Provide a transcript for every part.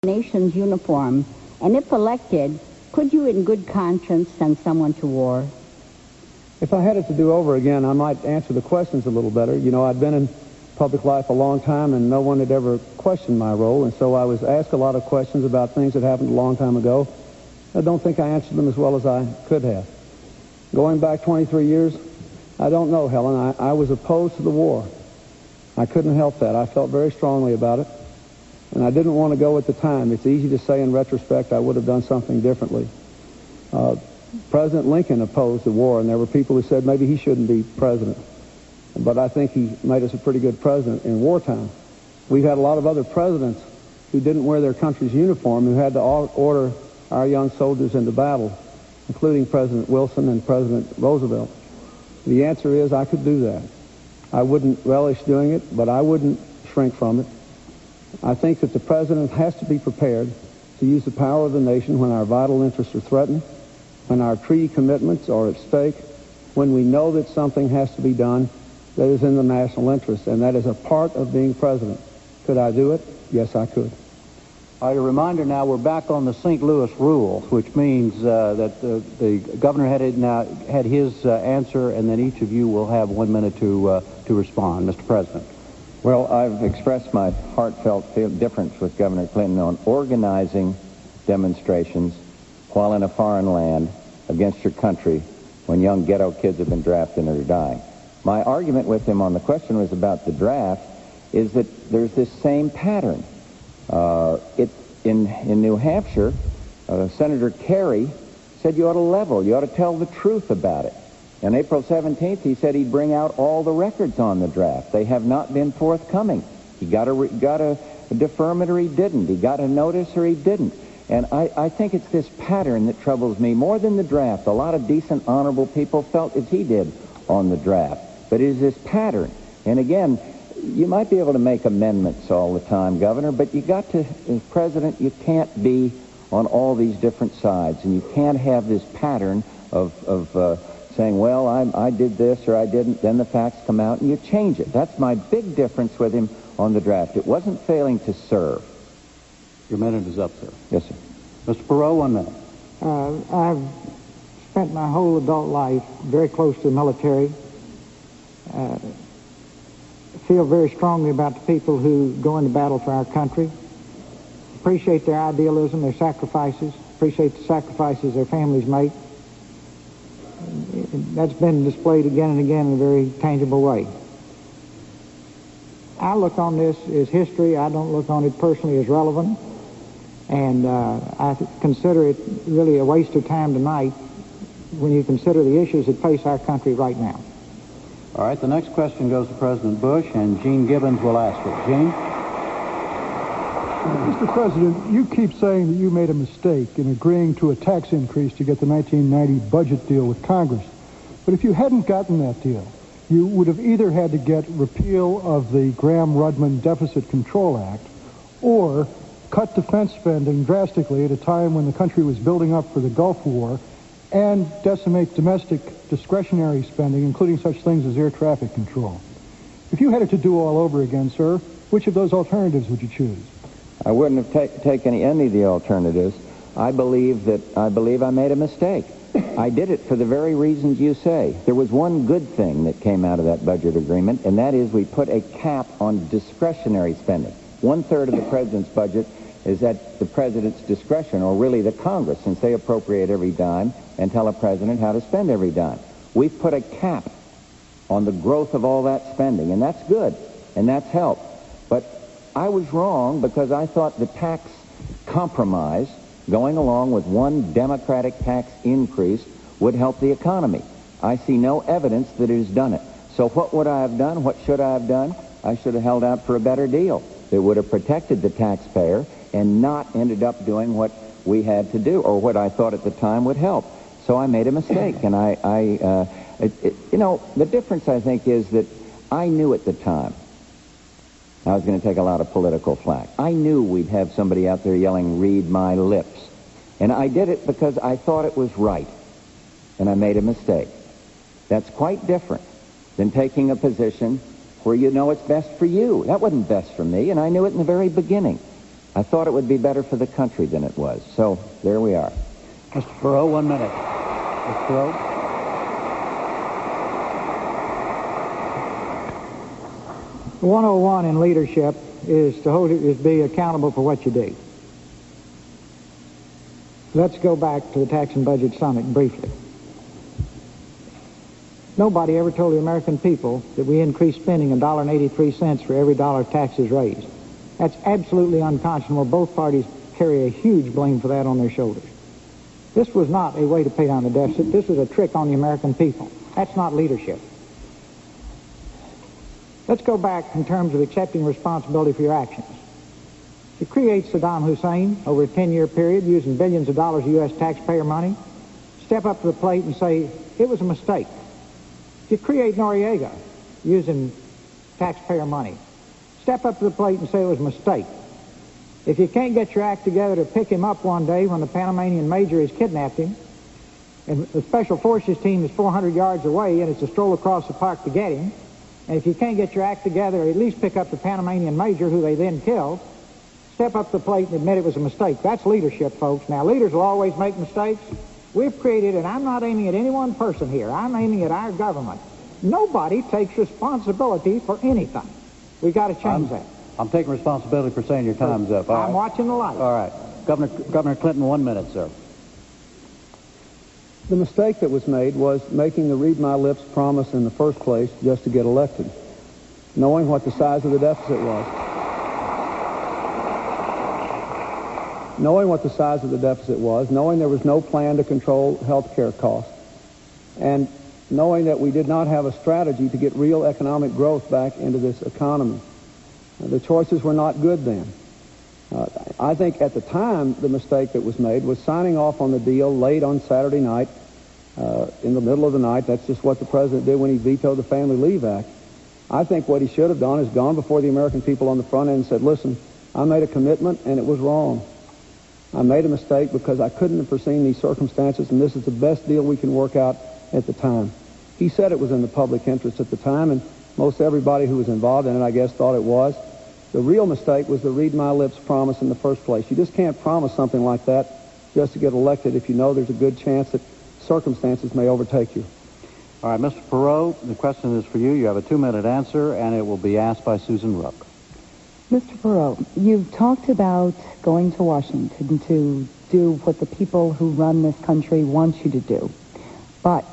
nation's uniform, and if elected, could you in good conscience send someone to war? If I had it to do over again, I might answer the questions a little better. You know, I'd been in public life a long time, and no one had ever questioned my role, and so I was asked a lot of questions about things that happened a long time ago. I don't think I answered them as well as I could have. Going back 23 years, I don't know, Helen. I was opposed to the war. I couldn't help that. I felt very strongly about it, and I didn't want to go at the time. It's easy to say in retrospect I would have done something differently. President Lincoln opposed the war, and there were people who said maybe he shouldn't be president. But I think he made us a pretty good president in wartime. We've had a lot of other presidents who didn't wear their country's uniform, who had to order our young soldiers into battle, including President Wilson and President Roosevelt. The answer is I could do that. I wouldn't relish doing it, but I wouldn't shrink from it. I think that the president has to be prepared to use the power of the nation when our vital interests are threatened, when our treaty commitments are at stake, when we know that something has to be done that is in the national interest, and that is a part of being president. Could I do it? Yes, I could. All right, a reminder now, we're back on the St. Louis rule, which means that the governor had his answer, and then each of you will have 1 minute to respond. Mr. President. Well, I've expressed my heartfelt difference with Governor Clinton on organizing demonstrations while in a foreign land against your country when young ghetto kids have been drafted and are dying. My argument with him on the question was about the draft is that there's this same pattern. In New Hampshire, Senator Kerry said you ought to level, you ought to tell the truth about it. On April 17th, he said he'd bring out all the records on the draft. They have not been forthcoming. He got a deferment or he didn't. He got a notice or he didn't. And I think it's this pattern that troubles me more than the draft. A lot of decent, honorable people felt as he did on the draft. But it is this pattern. And again, you might be able to make amendments all the time, Governor, but you got to, as president, you can't be on all these different sides. And you can't have this pattern of saying, well, I did this or I didn't, then the facts come out and you change it. That's my big difference with him on the draft. It wasn't failing to serve. Your minute is up, sir. Yes, sir. Mr. Perot, 1 minute. I've spent my whole adult life very close to the military. Feel very strongly about the people who go into battle for our country. Appreciate their idealism, their sacrifices. Appreciate the sacrifices their families make. That's been displayed again and again in a very tangible way. I look on this as history. I don't look on it personally as relevant. And I consider it really a waste of time tonight when you consider the issues that face our country right now. All right, the next question goes to President Bush, and Gene Gibbons will ask it. Gene? Mr. President, you keep saying that you made a mistake in agreeing to a tax increase to get the 1990 budget deal with Congress. But if you hadn't gotten that deal, you would have either had to get repeal of the Graham-Rudman Deficit Control Act or cut defense spending drastically at a time when the country was building up for the Gulf War and decimate domestic discretionary spending, including such things as air traffic control. If you had it to do all over again, sir, which of those alternatives would you choose? I wouldn't have taken any of the alternatives. I believe I made a mistake. I did it for the very reasons you say. There was one good thing that came out of that budget agreement, and that is we put a cap on discretionary spending. 1/3 of the president's budget is at the president's discretion, or really the Congress, since they appropriate every dime and tell a president how to spend every dime. We've put a cap on the growth of all that spending, and that's good, and that's helped. But I was wrong because I thought the tax compromise, going along with one Democratic tax increase, would help the economy. I see no evidence that it has done it. So what would I have done? What should I have done? I should have held out for a better deal. It would have protected the taxpayer and not ended up doing what we had to do, or what I thought at the time would help. So I made a mistake, and you know, the difference, I think, is that I knew at the time I was going to take a lot of political flack. I knew we'd have somebody out there yelling, "Read my lips." And I did it because I thought it was right, and I made a mistake. That's quite different than taking a position where you know it's best for you. That wasn't best for me, and I knew it in the very beginning. I thought it would be better for the country than it was. So there we are. Mr. Perot, 1 minute. Mr. Perot? The 101 in leadership is to be accountable for what you do. Let's go back to the Tax and Budget Summit briefly. Nobody ever told the American people that we increased spending $1.83 for every dollar taxes raised. That's absolutely unconscionable. Both parties carry a huge blame for that on their shoulders. This was not a way to pay down the deficit. This was a trick on the American people. That's not leadership. Let's go back in terms of accepting responsibility for your actions. You create Saddam Hussein over a 10-year period using billions of dollars of U.S. taxpayer money. Step up to the plate and say, it was a mistake. You create Noriega using taxpayer money. Step up to the plate and say it was a mistake. If you can't get your act together to pick him up one day when the Panamanian major has kidnapped him, and the Special Forces team is 400 yards away and it's a stroll across the park to get him, and if you can't get your act together, at least pick up the Panamanian major who they then killed, step up to the plate and admit it was a mistake. That's leadership, folks. Now, leaders will always make mistakes. We've created, and I'm not aiming at any one person here, I'm aiming at our government. Nobody takes responsibility for anything. We've got to change that. I'm taking responsibility for saying your time's up. I'm watching the light. All right. Governor Clinton, 1 minute, sir. The mistake that was made was making the read my lips promise in the first place just to get elected, knowing what the size of the deficit was. Knowing what the size of the deficit was, knowing there was no plan to control health care costs, and knowing that we did not have a strategy to get real economic growth back into this economy. The choices were not good then. I think at the time the mistake that was made was signing off on the deal late on Saturday night, in the middle of the night. That's just what the president did when he vetoed the Family Leave Act. I think what he should have done is gone before the American people on the front end and said, listen, I made a commitment and it was wrong. I made a mistake because I couldn't have foreseen these circumstances, and this is the best deal we can work out at the time. He said it was in the public interest at the time, and most everybody who was involved in it, I guess, thought it was. The real mistake was the read my lips promise in the first place. You just can't promise something like that just to get elected if you know there's a good chance that circumstances may overtake you. All right, Mr. Perot, the question is for you. You have a 2-minute answer, and it will be asked by Susan Rook. Mr. Perot, you've talked about going to Washington to do what the people who run this country want you to do. But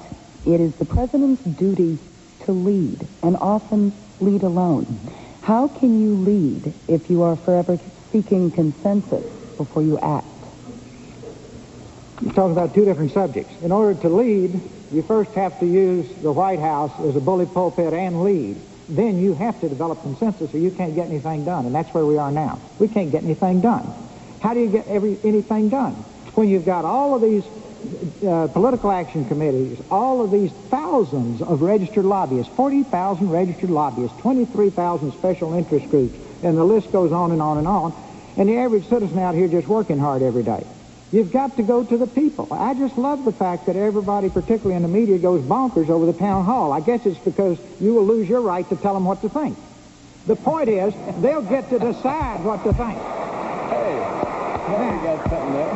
it is the president's duty to lead, and often lead alone. How can you lead if you are forever seeking consensus before you act? You're talking about two different subjects. In order to lead, you first have to use the White House as a bully pulpit and lead. Then you have to develop consensus or you can't get anything done, and that's where we are now. We can't get anything done. How do you get anything done? When you've got all of these political action committees, all of these thousands of registered lobbyists, 40,000 registered lobbyists, 23,000 special interest groups, and the list goes on and on and on, and the average citizen out here just working hard every day. You've got to go to the people. I just love the fact that everybody, particularly in the media, goes bonkers over the town hall. I guess it's because you will lose your right to tell them what to think. The point is, they'll get to decide what to think. Hey, you got something there.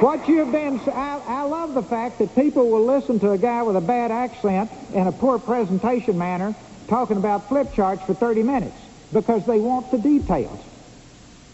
What you've been, I love the fact that people will listen to a guy with a bad accent and a poor presentation manner talking about flip charts for 30 minutes because they want the details.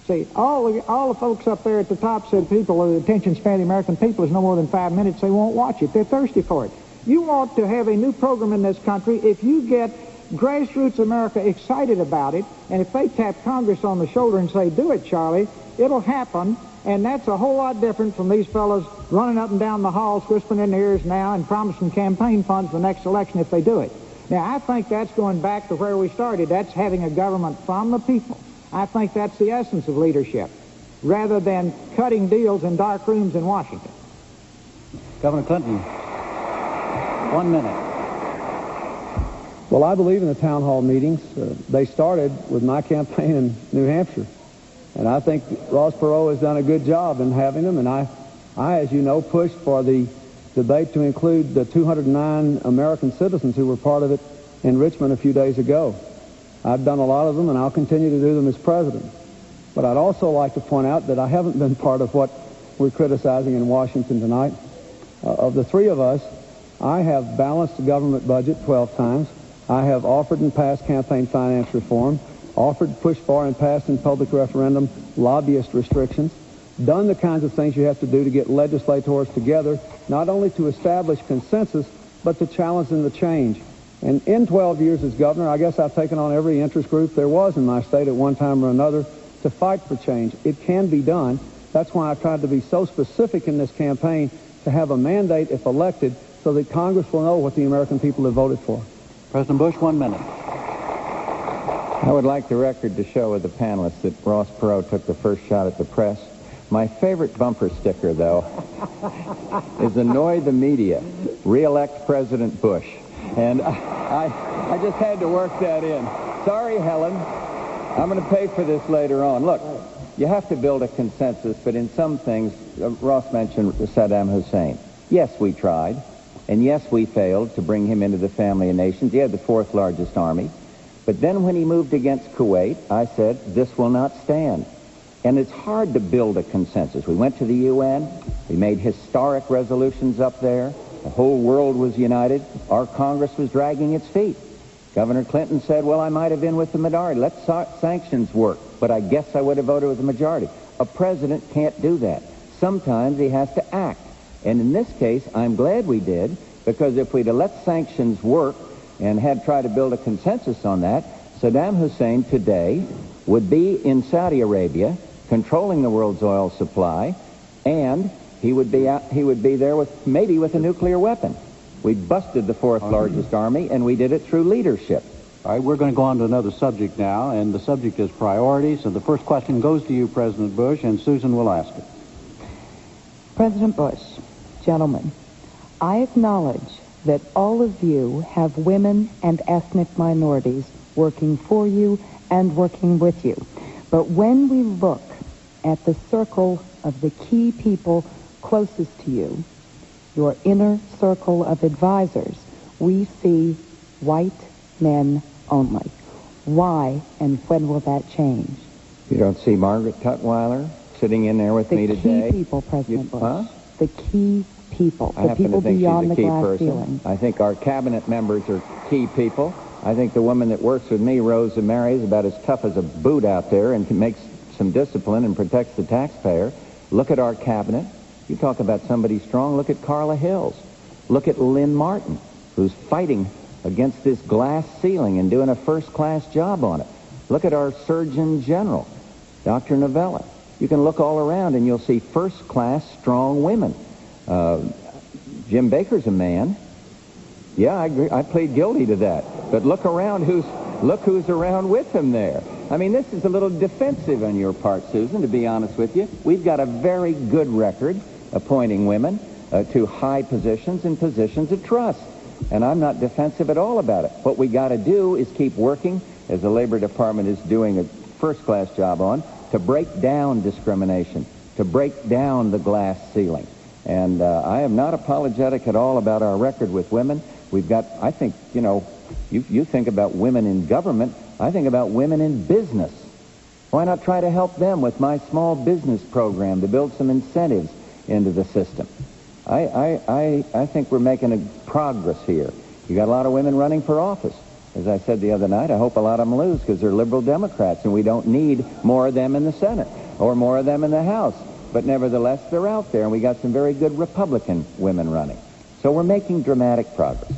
See, all the folks up there at the top said the attention span of the American people is no more than 5 minutes. They won't watch it. They're thirsty for it. You want to have a new program in this country. If you get grassroots America excited about it, and if they tap Congress on the shoulder and say, do it, Charlie, it'll happen. And that's a whole lot different from these fellows running up and down the halls, whispering in their ears now and promising campaign funds for the next election if they do it. Now, I think that's going back to where we started. That's having a government from the people. I think that's the essence of leadership, rather than cutting deals in dark rooms in Washington. Governor Clinton, 1 minute. Well, I believe in the town hall meetings. They started with my campaign in New Hampshire. And I think Ross Perot has done a good job in having them. And I, as you know, pushed for the debate to include the 209 American citizens who were part of it in Richmond a few days ago. I've done a lot of them, and I'll continue to do them as president. But I'd also like to point out that I haven't been part of what we're criticizing in Washington tonight. Of the three of us, I have balanced the government budget 12 times. I have offered and passed campaign finance reform, offered, pushed for, and passed in public referendum lobbyist restrictions, done the kinds of things you have to do to get legislators together, not only to establish consensus, but to challenge them to change. And in 12 years as governor, I guess I've taken on every interest group there was in my state at one time or another to fight for change. It can be done. That's why I tried to be so specific in this campaign to have a mandate, if elected, so that Congress will know what the American people have voted for. President Bush, 1 minute. I would like the record to show with the panelists that Ross Perot took the first shot at the press. My favorite bumper sticker, though, is annoy the media, re-elect President Bush. And I just had to work that in. Sorry, Helen. I'm going to pay for this later on. Look, you have to build a consensus, but in some things, Ross mentioned Saddam Hussein. Yes, we tried, and yes, we failed to bring him into the family of nations. He had the fourth largest army. But then when he moved against Kuwait, I said, this will not stand. And it's hard to build a consensus. We went to the UN. We made historic resolutions up there. The whole world was united. Our Congress was dragging its feet. Governor Clinton said, well, I might have been with the minority. Let sanctions work. But I guess I would have voted with the majority. A president can't do that. Sometimes he has to act. And in this case, I'm glad we did, because if we'd have let sanctions work and had tried to build a consensus on that, Saddam Hussein today would be in Saudi Arabia controlling the world's oil supply, and he would be there with maybe with a nuclear weapon. We busted the fourth largest army, and we did it through leadership. All right, we're going to go on to another subject now, and the subject is priorities. And the first question goes to you, President Bush, and Susan will ask it. President Bush, gentlemen, I acknowledge that all of you have women and ethnic minorities working for you and working with you. But when we look at the circle of the key people closest to you, your inner circle of advisors, we see white men only. Why and when will that change? You don't see Margaret Tutwiler sitting in there with me today? The key people, President Bush. Huh? The key people. I The people beyond the glass ceiling. I think our cabinet members are key people. I think the woman that works with me, Rosa Mary, is about as tough as a boot out there and makes some discipline and protects the taxpayer. Look at our cabinet. You talk about somebody strong. Look at Carla Hills. Look at Lynn Martin, who's fighting against this glass ceiling and doing a first-class job on it. Look at our Surgeon General, Dr. Novella. You can look all around and you'll see first-class strong women. Jim Baker's a man. Yeah, I agree. I plead guilty to that. But look around. Look who's around with him there. I mean, this is a little defensive on your part, Susan, to be honest with you. We've got a very good record appointing women to high positions and positions of trust. And I'm not defensive at all about it. What we got to do is keep working, as the Labor Department is doing a first-class job on, to break down discrimination, to break down the glass ceiling. And I am not apologetic at all about our record with women. We've got, I think, you think about women in government, I think about women in business. Why not try to help them with my small business program to build some incentives into the system? I think we're making a progress here. You got a lot of women running for office. As I said the other night, I hope a lot of them lose because they're liberal Democrats and we don't need more of them in the Senate or more of them in the House. But nevertheless, they're out there and we got some very good Republican women running. So we're making dramatic progress.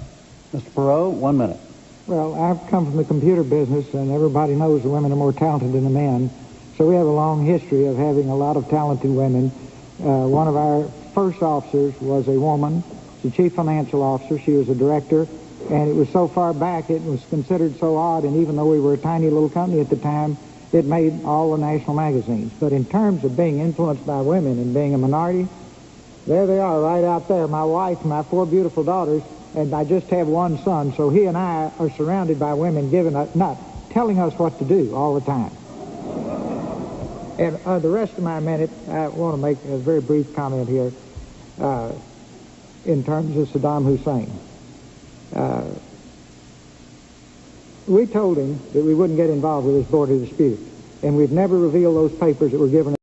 Mr. Perot, 1 minute. Well, I've come from the computer business, and everybody knows the women are more talented than the men. So we have a long history of having a lot of talented women. One of our first officers was a woman, the chief financial officer. She was a director, and it was so far back it was considered so odd, and even though we were a tiny little company at the time, it made all the national magazines. But in terms of being influenced by women and being a minority, there they are right out there. My wife and my 4 beautiful daughters, and I just have one son, so he and I are surrounded by women telling us what to do all the time. And the rest of my minute, I want to make a very brief comment here in terms of Saddam Hussein. We told him that we wouldn't get involved with this border dispute. and we've never revealed those papers that were given